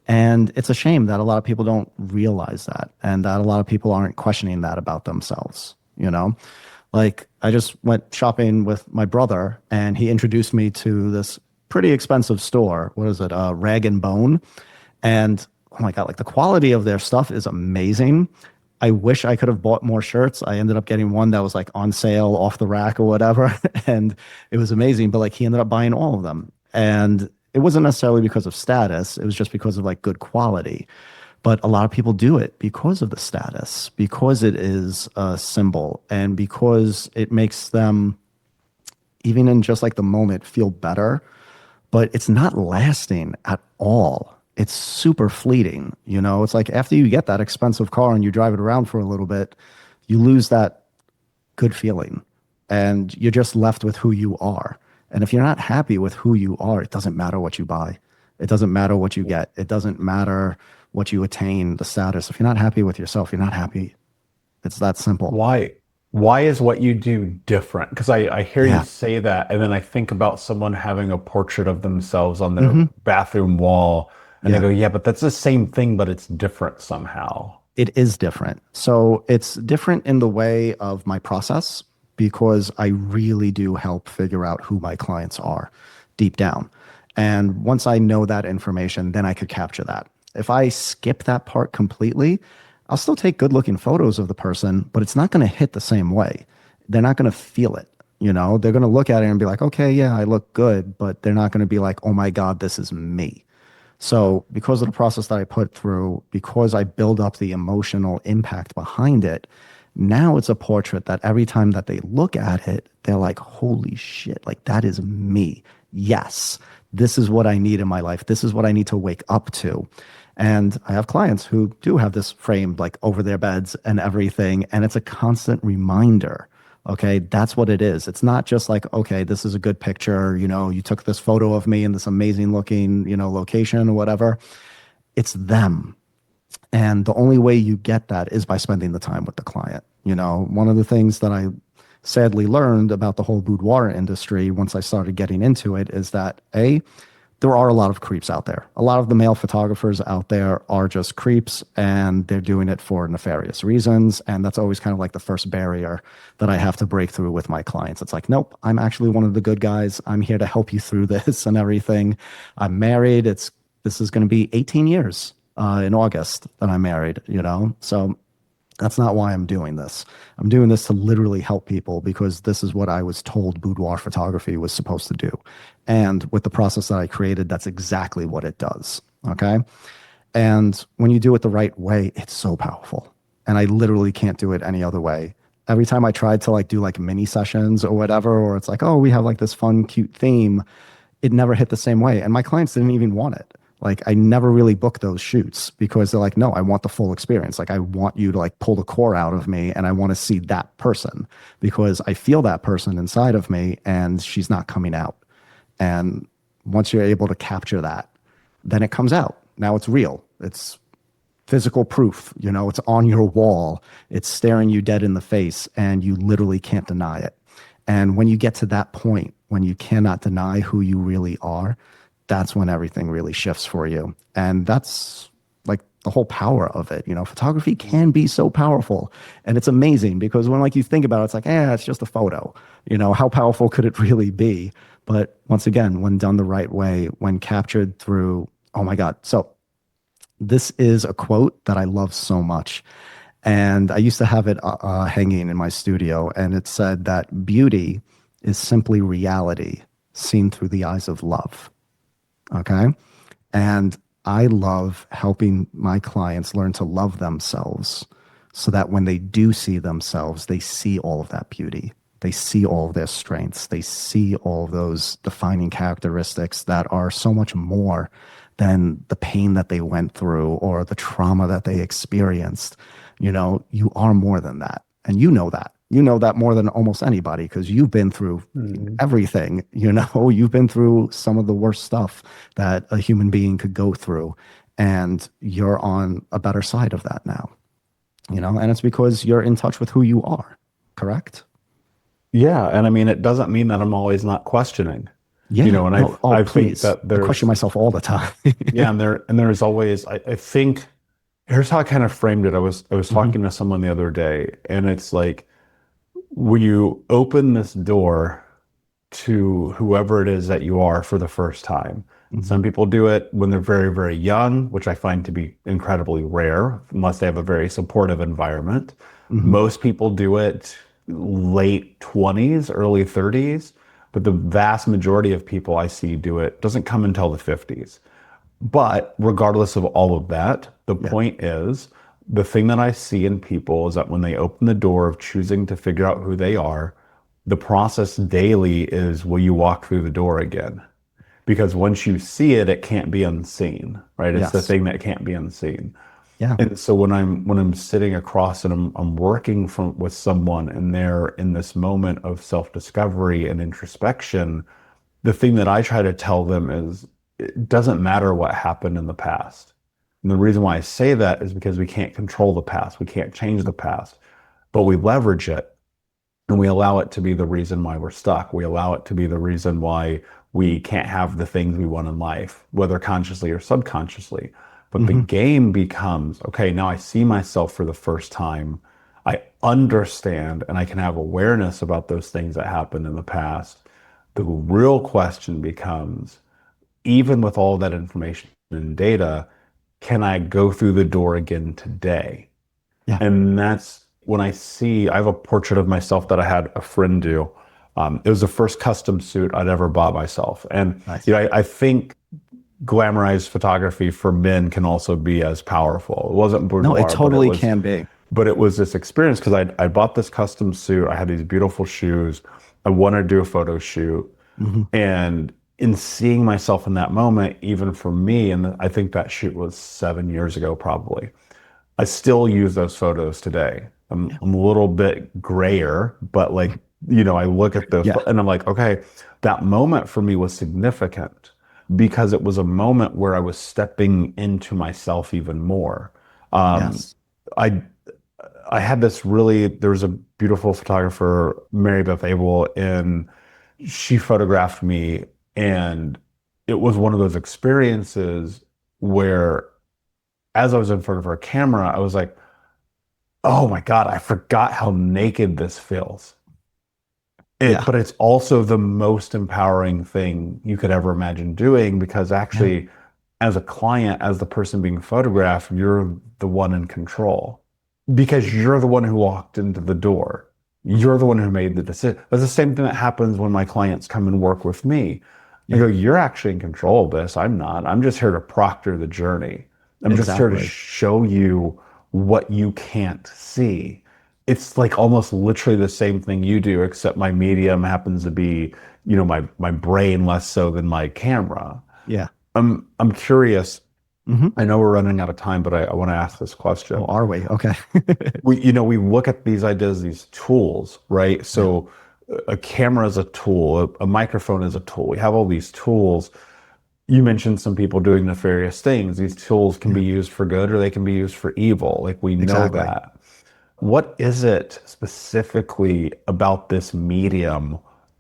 And it's a shame that a lot of people don't realize that and that a lot of people aren't questioning that about themselves. Like I just went shopping with my brother and he introduced me to this pretty expensive store. What is it? Rag and Bone. And oh my God, like the quality of their stuff is amazing. I wish I could have bought more shirts. I ended up getting one that was like on sale off the rack or whatever. And it was amazing. But like he ended up buying all of them. And it wasn't necessarily because of status, it was just because of like good quality. But a lot of people do it because of the status, because it is a symbol, and because it makes them, even in just like the moment, feel better. But it's not lasting at all. It's super fleeting. It's like after you get that expensive car and you drive it around for a little bit, you lose that good feeling and you're just left with who you are. And if you're not happy with who you are, it doesn't matter what you buy. It doesn't matter what you get. It doesn't matter what you attain, the status. If you're not happy with yourself, you're not happy. It's that simple. Why? Why is what you do different? Because I hear you Yeah. say that, and then I think about someone having a portrait of themselves on their Hmm. bathroom wall, and I Yeah. go, yeah, but that's the same thing, but it's different somehow. It is different. So it's different in the way of my process because I really do help figure out who my clients are deep down. And once I know that information, then I could capture that. If I skip that part completely, I'll still take good looking photos of the person, but it's not going to hit the same way. They're not going to feel it. They're going to look at it and be like, okay, yeah, I look good, but they're not going to be like, oh my God, this is me. So, because of the process that I put through, because I build up the emotional impact behind it, now it's a portrait that every time that they look at it, they're like, holy shit, like that is me. Yes, this is what I need in my life. This is what I need to wake up to. And I have clients who do have this framed like over their beds and everything. And it's a constant reminder. Okay, that's what it is. It's not just like, okay, this is a good picture. You took this photo of me in this amazing looking, location or whatever. It's them. And the only way you get that is by spending the time with the client. One of the things that I sadly learned about the whole boudoir industry once I started getting into it is that there are a lot of creeps out there. A lot of the male photographers out there are just creeps and they're doing it for nefarious reasons. And that's always kind of like the first barrier that I have to break through with my clients. It's like, nope, I'm actually one of the good guys. I'm here to help you through this and everything. I'm married. This is going to be 18 years in August that I'm married. So that's not why I'm doing this. I'm doing this to literally help people because this is what I was told boudoir photography was supposed to do. And with the process that I created, that's exactly what it does. Okay. And when you do it the right way, it's so powerful. And I literally can't do it any other way. Every time I tried to like do like mini sessions or whatever, or it's like, oh, we have like this fun, cute theme, it never hit the same way. And my clients didn't even want it. Like I never really booked those shoots because they're like, no, I want the full experience. Like I want you to like pull the core out of me and I want to see that person because I feel that person inside of me and she's not coming out. And once you're able to capture that, then it comes out. Now it's real. It's physical proof. It's on your wall. It's staring you dead in the face and you literally can't deny it. And when you get to that point, when you cannot deny who you really are, that's when everything really shifts for you. And that's like the whole power of it. Photography can be so powerful, and it's amazing because when like you think about it, it's like, it's just a photo. How powerful could it really be? But once again, when done the right way, when captured through, oh my God. So this is a quote that I love so much. And I used to have it hanging in my studio, and it said that beauty is simply reality seen through the eyes of love. Okay. And I love helping my clients learn to love themselves so that when they do see themselves, they see all of that beauty. They see all of their strengths. They see all of those defining characteristics that are so much more than the pain that they went through or the trauma that they experienced. You are more than that. And you know that. You know that more than almost anybody because you've been through Mhm. everything. You've been through some of the worst stuff that a human being could go through. And you're on a better side of that now, and it's because you're in touch with who you are, correct? Yeah, and I mean, it doesn't mean that I'm always not questioning, Yeah. and No, oh, I think please. that I question there's myself all the time. yeah, and there's always I think here's how I kind of framed it. I was Hmm. talking to someone the other day, and it's like when you open this door to whoever it is that you are for the first time. Hmm. Some people do it when they're very, very young, which I find to be incredibly rare, unless they have a very supportive environment. Hmm. Most people do it late 20s, early 30s, but the vast majority of people I see do it doesn't come until the 50s. But regardless of all of that, the Yeah. point is the thing that I see in people is that when they open the door of choosing to figure out who they are, the process daily is will you walk through the door again? Because once you see it, it can't be unseen, right? It's the Yes. thing that can't be unseen. Yeah. And so when I'm sitting across and I'm working with someone and they're in this moment of self-discovery and introspection, the thing that I try to tell them is it doesn't matter what happened in the past. And the reason why I say that is because we can't control the past. We can't change the past, but we leverage it and we allow it to be the reason why we're stuck. We allow it to be the reason why we can't have the things we want in life, whether consciously or subconsciously. But the Hmm. game becomes, okay, now I see myself for the first time. I understand and I can have awareness about those things that happened in the past. The real question becomes, even with all that information and data, can I go through the door again today? Yeah. And that's when I have a portrait of myself that I had a friend do. It was the first custom suit I'd ever bought myself. And, Nice. I think glamorized photography for men can also be as powerful. It wasn't No, it boudoir, totally can be. but it was this experience because I bought this custom suit. I had these beautiful shoes. I wanted to do a photo shoot. Hmm. And in seeing myself in that moment, even for me, and I think that shoot was 7 years ago, probably. I still use those photos today. Yeah. I'm a little bit grayer, but like, I look at Yeah. and I'm like, okay, that moment for me was significant because it was a moment where I was stepping into myself even more. Um, Yes. I I had there was a beautiful photographer, Mary Beth Abel, and she photographed me, and it was one of those experiences where as I was in front of her camera, I was like, oh my God, I forgot how naked this feels. Yeah. But it's also the most empowering thing you could ever imagine doing because Yeah. actually, as a client, as the person being photographed, you're the one in control because you're the one who walked into the door. You're the one who made the decision. That's the same thing that happens when my clients come and work with me. I Yeah. go, you're actually in control of this. I'm not. I'm just here to proctor the journey. I'm just here to Exactly. show you what you can't see. It's like almost literally the same thing you do, except my medium happens to be, my brain less so than my camera. Yeah. I'm curious. Hmm. I know we're running out of time, but I want to ask this Oh, question. are we? Okay. We look at these ideas, these tools, right? Yeah. So a camera is a tool, a microphone is a tool. We have all these tools. You mentioned some people doing nefarious things. These tools can Yeah. be used for good or they can be used for evil. Like we know Exactly. that. What is it specifically about this medium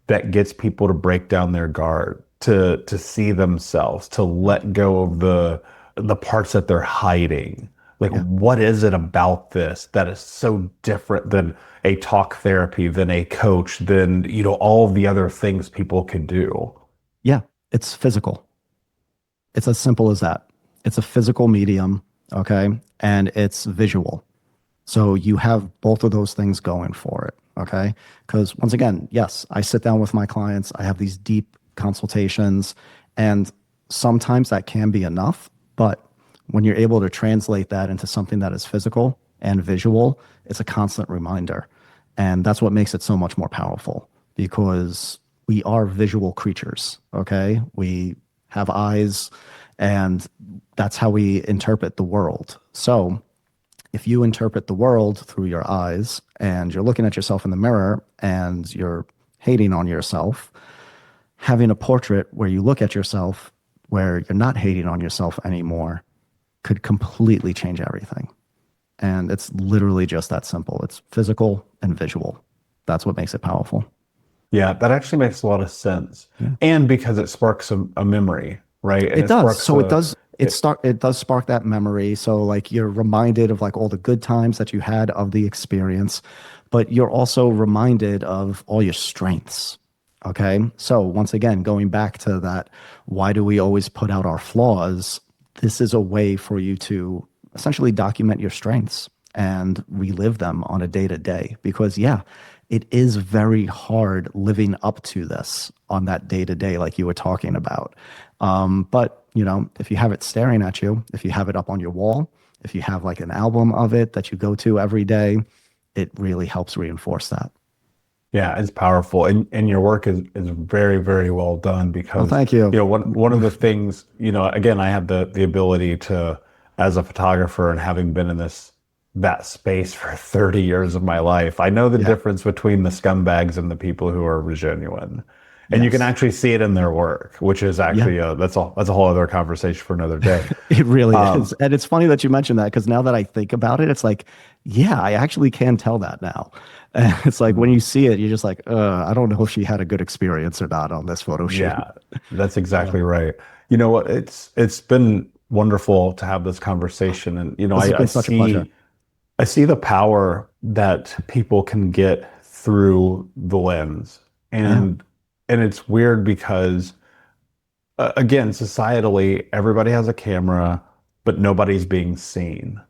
that gets people to break down their guard, to see themselves, to let go of the parts that they're hiding? Like, Yeah. what is it about this that is so different than a talk therapy, than a coach, than, all the other things people can do? Yeah. It's physical. It's as simple as that. It's a physical medium, okay? And it's visual. So you have both of those things going for it, okay? Because once again, yes, I sit down with my clients, I have these deep consultations, and sometimes that can be enough. But when you're able to translate that into something that is physical and visual, it's a constant reminder. And that's what makes it so much more powerful because we are visual creatures, okay? We have eyes, and that's how we interpret the world. So, if you interpret the world through your eyes and you're looking at yourself in the mirror and you're hating on yourself, having a portrait where you look at yourself where you're not hating on yourself anymore could completely change everything. And it's literally just that simple. It's physical and visual. That's what makes it powerful. Yeah, that actually makes a lot of sense. Yeah. And because it sparks a memory, right? And It it does. sparks So it a, does it does spark that memory. So like you're reminded of like all the good times that you had of the experience, but you're also reminded of all your strengths. Okay? So once again, going back to that, why do we always put out our flaws? This is a way for you to essentially document your strengths and relive them on a day to day because yeah, it is very hard living up to this on that day to day, like you were talking about. But if you have it staring at you, if you have it up on your wall, if you have like an album of it that you go to every day, it really helps reinforce that. Yeah, it's powerful. And your work is very, very well done Well, because, thank you. one of the things, again, I have the ability to, as a photographer and having been in that space for 30 years of my life, I know the Yeah. difference between the scumbags and the people who are genuine. And you can Yes. actually see it in their work, which is Yeah. actually that's a whole other conversation for another day. It really Um, is. And it's funny that you mentioned that because now that I think about it, it's like, yeah, I actually can tell that now. And it's like when you see it, you're just like, I don't know if she had a good experience or not on this photo shoot. Yeah, that's exactly right. You know what? It's been wonderful to have this conversation, and This has I been such a pleasure. see the power that people can get through the lens, Yeah. and it's weird because again, societally, everybody has a camera, but nobody's being seen.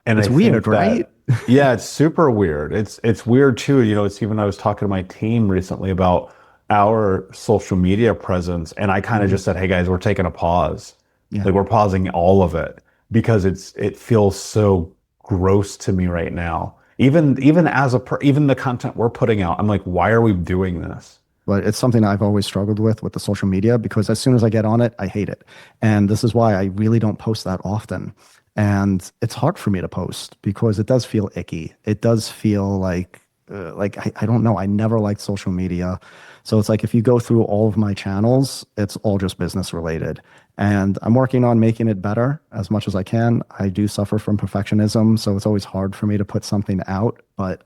And I It's weird, think right? that, yeah, it's super weird. It's weird too. It's even I was talking to my team recently about our social media presence, and I kind of Mhm. just said, "Hey guys, we're taking a pause. Yeah. Like we're pausing all of it because it feels so gross to me right now. Even as even the content we're putting out, I'm like, why are we doing this? But it's something I've always struggled with the social media because as soon as I get on it, I hate it. And this is why I really don't post that often. And it's hard for me to post because it does feel icky. It does feel like I don't know. I never liked social media. So it's like if you go through all of my channels, it's all just business related. And I'm working on making it better as much as I can. I do suffer from perfectionism, so it's always hard for me to put something out, but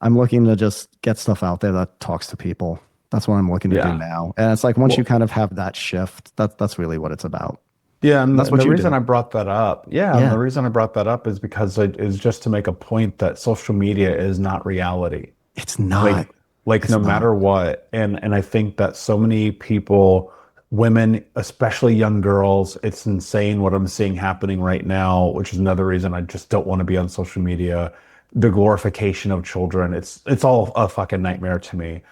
I'm looking to just get stuff out there that talks to people. That's what I'm looking to do Yeah. now. And it's like once you Well, kind of have that shift, that's really what it's about. yeah, And and that's the what you reason do. I brought that up, yeah, and the Yeah. reason I brought that up is because it is just to make a point that social media is not reality. It's not. like like It's no not. matter what, and I think that so many people, women, especially young girls, it's insane what I'm seeing happening right now, which is another reason I just don't want to be on social media. The glorification of children, it's all a fucking nightmare to me.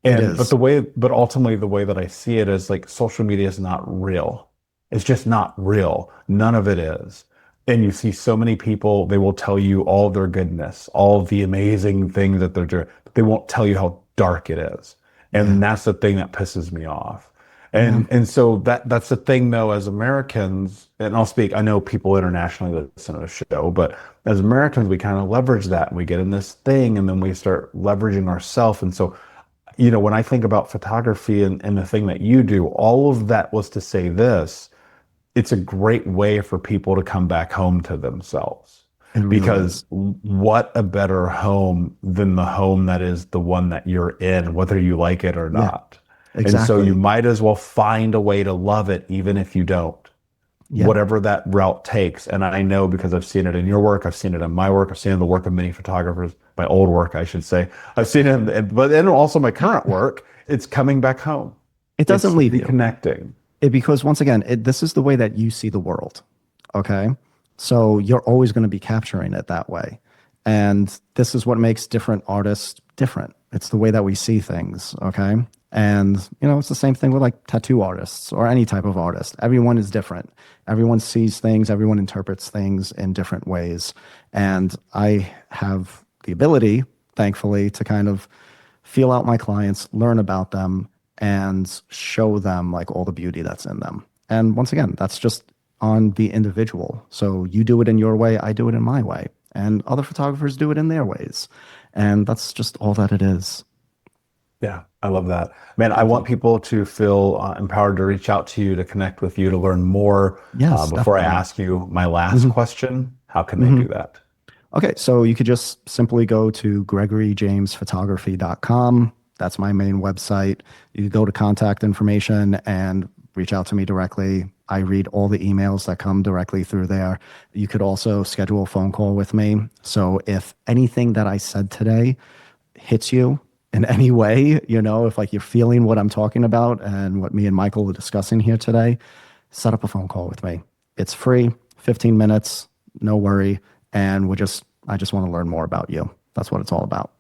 It And is. but ultimately the way that I see it is like social media is not real. It's just not real. None of it is. And you see so many people, they will tell you all their goodness, all the amazing things that they're doing, but they won't tell you how dark it is. Yeah. And that's the thing that pisses me off. Yeah. And so that's the thing though, as Americans, and I'll speak, I know people internationally that listen to the show, but as Americans, we kind of leverage that and we get in this thing and then we start leveraging ourselves. And so when I think about photography and the thing that you do, all of that was to say this, it's a great way for people to come back home to themselves. It really Because is. what a better home than the home that is the one that you're in, whether you like it or Yeah. not. And so you Exactly. might as well find a way to love it, even if you don't. Yeah. whatever that route takes. And I know because I've seen it in your work, I've seen it in my work, I've seen it in the work of many photographers, my old work, I should say. I've seen it, but then also my current work, it's coming back home. It doesn't It's leave you. reconnecting. Because once again, this is the way that you see the world. Okay. So you're always going to be capturing it that way. And this is what makes different artists different. It's the way that we see things. Okay. And, it's the same thing with like tattoo artists or any type of artist. Everyone is different. Everyone sees things, everyone interprets things in different ways. And I have the ability, thankfully, to kind of feel out my clients, learn about them, and show them like all the beauty that's in them. And once again, that's just on the individual. So you do it in your way, I do it in my way, and other photographers do it in their ways. And that's just all that it is. Yeah, I love that. Man, I Thank want you. people to feel empowered to reach out to you, to connect with you, to learn more. Yes, Before I definitely. ask you my last Hmm. question, how can they Hmm. do that? Okay, so you could just simply go to gregoryjamesphotography.com. That's my main website. You could go to contact information and reach out to me directly. I read all the emails that come directly through there. You could also schedule a phone call with me. So if anything that I said today hits you in any way, if like you're feeling what I'm talking about and what me and Michael were discussing here today, set up a phone call with me. It's free, 15 minutes, no worry. And I just want to learn more about you. That's what it's all about.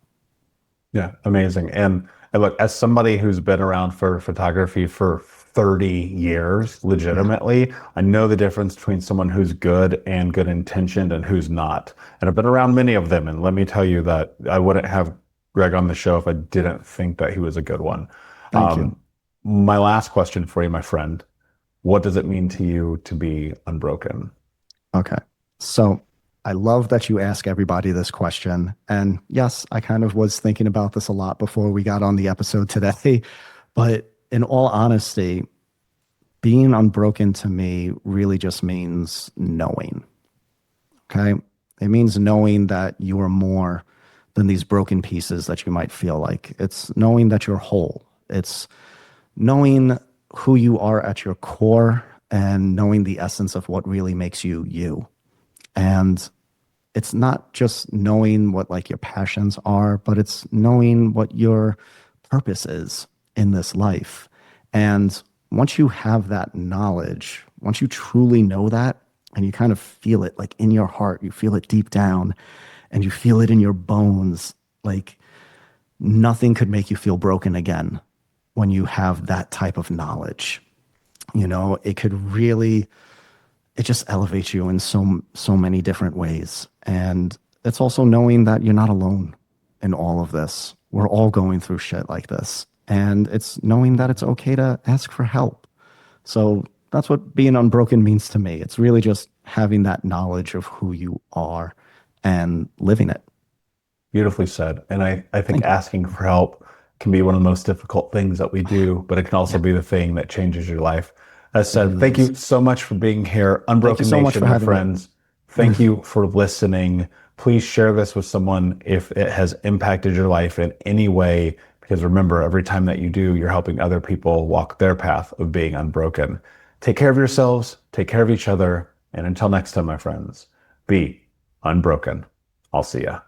Yeah, amazing. And look, as somebody who's been around for photography for 30 years, Yeah. legitimately, I know the difference between someone who's good and good intentioned and who's not. And I've been around many of them. And let me tell you that I wouldn't have Greg on the show if I didn't think that he was a good one. Thank you. Um, my last question for you, my friend, what does it mean to you to be unbroken? Okay. So I love that you ask everybody this question. And yes, I kind of was thinking about this a lot before we got on the episode today. But in all honesty, being unbroken to me really just means knowing. Okay. It means knowing that you are more than these broken pieces that you might feel like. It's knowing that you're whole. It's knowing who you are at your core and knowing the essence of what really makes you you. And it's not just knowing what like your passions are, but it's knowing what your purpose is in this life. And once you have that knowledge, once you truly know that and you kind of feel it like in your heart, you feel it deep down and you feel it in your bones, like nothing could make you feel broken again when you have that type of knowledge. It could really, it just elevates you in so many different ways. And it's also knowing that you're not alone in all of this. We're all going through shit like this. And it's knowing that it's okay to ask for help. So that's what being unbroken means to me. It's really just having that knowledge of who you are and living it. Beautifully said. And I think Thank you. asking for help can be one of the most difficult things that we do, but it can also Yeah, be the thing that changes your life. As it said, really thank is. you so much for being here. Thank you Unbroken so much Nation, for my having me. friends, thank you for listening. Please share this with someone if it has impacted your life in any way, because remember, every time that you do, you're helping other people walk their path of being unbroken. Take care of yourselves, take care of each other, and until next time, my friends, be unbroken. I'll see ya.